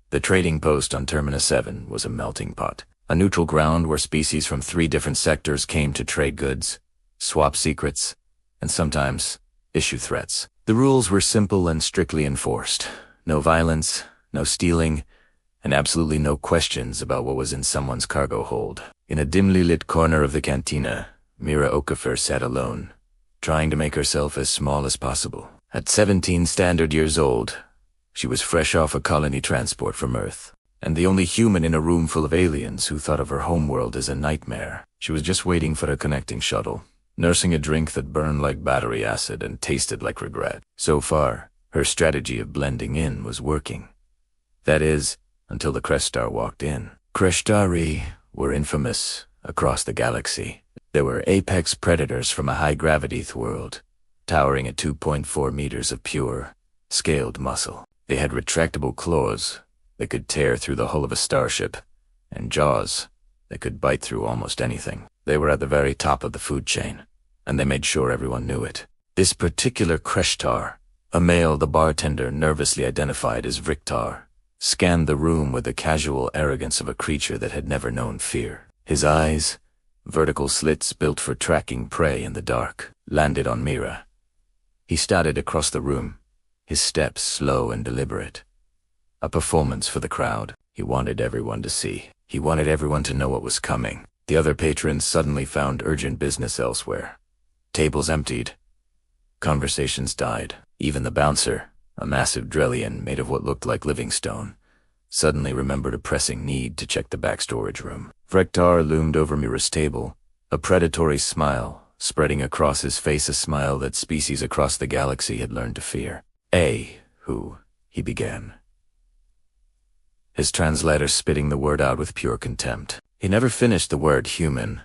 The trading post on Terminus 7 was a melting pot, a neutral ground where species from 3 different sectors came to trade goods, swap secrets, and sometimes issue threats. The rules were simple and strictly enforced. No violence, no stealing, and absolutely no questions about what was in someone's cargo hold. In a dimly lit corner of the cantina, Mira Okafor sat alone, trying to make herself as small as possible. At 17 standard years old, she was fresh off a colony transport from Earth, and the only human in a room full of aliens who thought of her homeworld as a nightmare. She was just waiting for a connecting shuttle, nursing a drink that burned like battery acid and tasted like regret. So far, her strategy of blending in was working. That is, until the Creshtar walked in. Kreshtari were infamous across the galaxy. They were apex predators from a high-gravity world, towering at 2.4 meters of pure, scaled muscle. They had retractable claws that could tear through the hull of a starship, and jaws that could bite through almost anything. They were at the very top of the food chain, and they made sure everyone knew it. This particular Kreshtar, a male the bartender nervously identified as Vriktar, scanned the room with the casual arrogance of a creature that had never known fear. His eyes, vertical slits built for tracking prey in the dark, landed on Mira. He started across the room, his steps slow and deliberate. A performance for the crowd. He wanted everyone to see. He wanted everyone to know what was coming. The other patrons suddenly found urgent business elsewhere. Tables emptied. Conversations died. Even the bouncer, a massive Drellian made of what looked like living stone, suddenly remembered a pressing need to check the back storage room. Vriktar loomed over Mira's table, a predatory smile spreading across his face, a smile that species across the galaxy had learned to fear. Who, he began, his translator spitting the word out with pure contempt. He never finished the word human.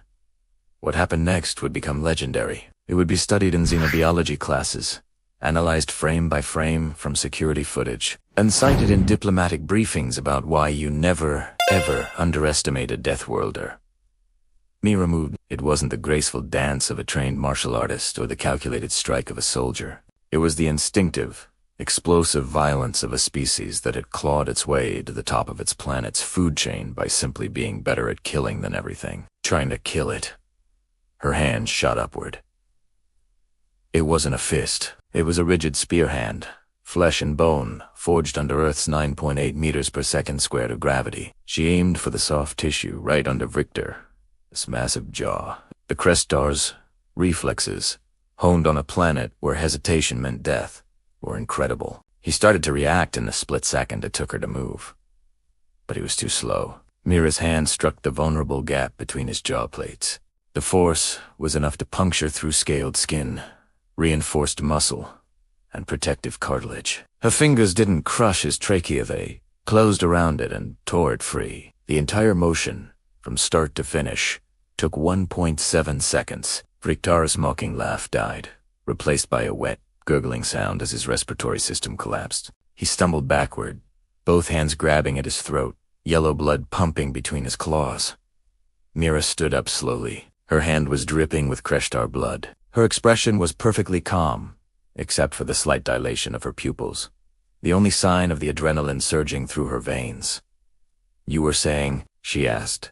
What happened next would become legendary. It would be studied in xenobiology classes, analyzed frame by frame from security footage, and cited in diplomatic briefings about why you never, ever underestimate a Deathworlder. Mira moved. It wasn't the graceful dance of a trained martial artist or the calculated strike of a soldier. It was the instinctive, explosive violence of a species that had clawed its way to the top of its planet's food chain by simply being better at killing than everything. Trying to kill it. Her hand shot upward. It wasn't a fist. It was a rigid spear hand, flesh and bone, forged under Earth's 9.8 meters per second squared of gravity. She aimed for the soft tissue right under Vriktar, this massive jaw. The Krestar's reflexes, honed on a planet where hesitation meant death, were incredible. He started to react in the split second it took her to move. But he was too slow. Mira's hand struck the vulnerable gap between his jaw plates. The force was enough to puncture through scaled skin, reinforced muscle, and protective cartilage. Her fingers didn't crush his trachea, they closed around it and tore it free. The entire motion, from start to finish, took 1.7 seconds. Vriktar's mocking laugh died, replaced by a wet, gurgling sound as his respiratory system collapsed. He stumbled backward, both hands grabbing at his throat, yellow blood pumping between his claws. Mira stood up slowly. Her hand was dripping with Kreshtar blood. Her expression was perfectly calm, except for the slight dilation of her pupils, the only sign of the adrenaline surging through her veins. "You were saying?" she asked.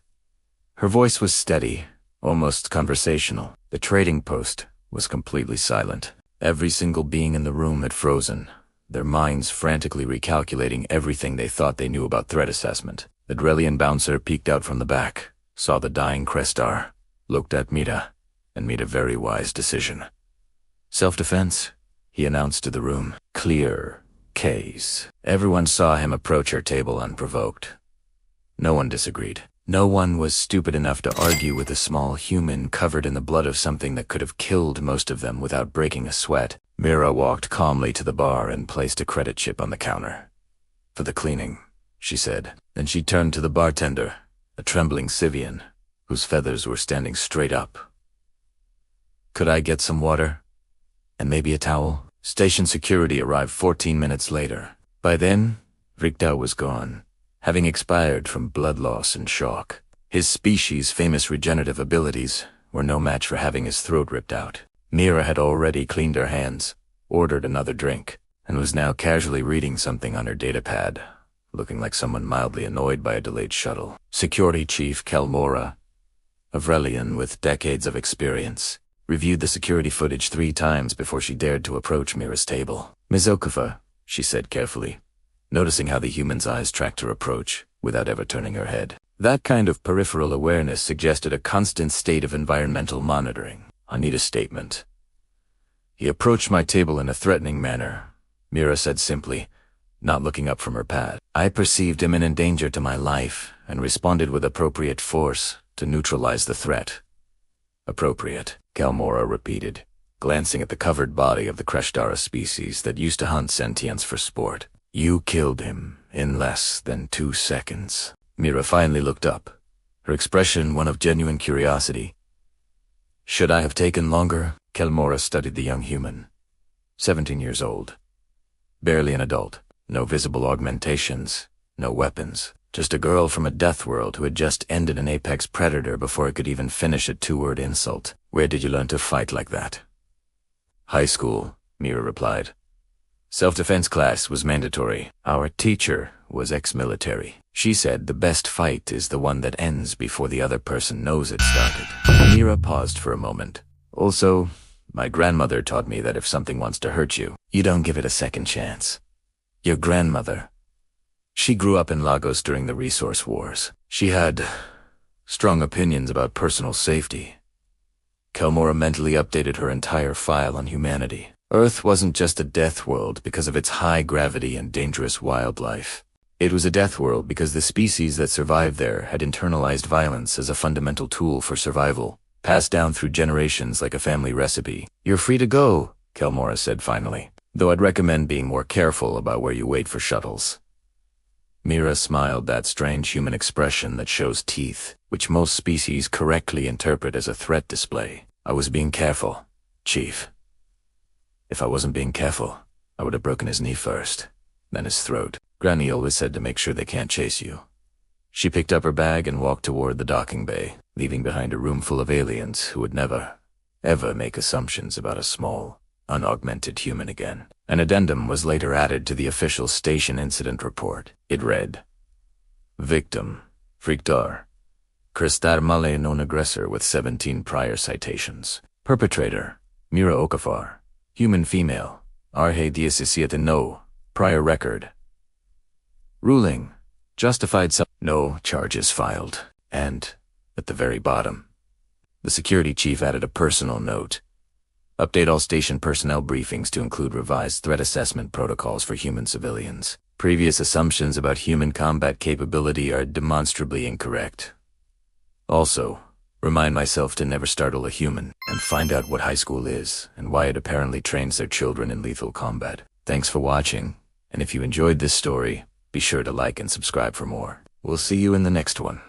Her voice was steady, almost conversational. The trading post was completely silent. Every single being in the room had frozen, their minds frantically recalculating everything they thought they knew about threat assessment. The Drellian bouncer peeked out from the back, saw the dying Krestar, looked at Mira, and made a very wise decision. "Self-defense," he announced to the room. "Clear case." Everyone saw him approach her table unprovoked. No one disagreed. No one was stupid enough to argue with a small human covered in the blood of something that could have killed most of them without breaking a sweat. Mira walked calmly to the bar and placed a credit chip on the counter. "For the cleaning," she said. Then she turned to the bartender, a trembling Sivian, whose feathers were standing straight up. "Could I get some water? And maybe a towel?" Station security arrived 14 minutes later. By then, Vriktar was gone, having expired from blood loss and shock. His species' famous regenerative abilities were no match for having his throat ripped out. Mira had already cleaned her hands, ordered another drink, and was now casually reading something on her datapad, looking like someone mildly annoyed by a delayed shuttle. Security Chief Kelmora, a Vrelian with decades of experience, reviewed the security footage 3 times before she dared to approach Mira's table. "Ms. Okafor," she said carefully, noticing how the human's eyes tracked her approach without ever turning her head. That kind of peripheral awareness suggested a constant state of environmental monitoring. "I need a statement." "He approached my table in a threatening manner," Mira said simply, not looking up from her pad. "I perceived imminent danger to my life and responded with appropriate force to neutralize the threat." "Appropriate," Kelmora repeated, glancing at the covered body of the Kreshdara species that used to hunt sentients for sport. "You killed him in less than 2 seconds." Mira finally looked up, her expression one of genuine curiosity. "Should I have taken longer?" Kelmora studied the young human. 17 years old. Barely an adult. No visible augmentations. No weapons. Just a girl from a Deathworld who had just ended an apex predator before it could even finish a 2-word insult. "Where did you learn to fight like that?" "High school," Mira replied. "Self-defense class was mandatory. Our teacher was ex-military. She said the best fight is the one that ends before the other person knows it started." Mira paused for a moment. "Also, my grandmother taught me that if something wants to hurt you, you don't give it a second chance." "Your grandmother?" "She grew up in Lagos during the resource wars. She had strong opinions about personal safety." Kelmora mentally updated her entire file on humanity. Earth wasn't just a death world because of its high gravity and dangerous wildlife. It was a death world because the species that survived there had internalized violence as a fundamental tool for survival, passed down through generations like a family recipe. "You're free to go," Kelmora said finally, "though I'd recommend being more careful about where you wait for shuttles." Mira smiled, that strange human expression that shows teeth, which most species correctly interpret as a threat display. "I was being careful, Chief. If I wasn't being careful, I would have broken his knee first, then his throat. Granny always said to make sure they can't chase you." She picked up her bag and walked toward the docking bay, leaving behind a room full of aliens who would never, ever make assumptions about a small, unaugmented human again. An addendum was later added to the official station incident report. It read, "Victim, Frikdar. Kristar Male, known aggressor with 17 prior citations. Perpetrator, Mira Okafor. Human female, Arhe Diasisiete no, prior record. Ruling, justified no charges filed." And, at the very bottom, the security chief added a personal note. "Update all station personnel briefings to include revised threat assessment protocols for human civilians. Previous assumptions about human combat capability are demonstrably incorrect. Also, remind myself to never startle a human and find out what high school is and why it apparently trains their children in lethal combat." Thanks for watching, and if you enjoyed this story, be sure to like and subscribe for more. We'll see you in the next one.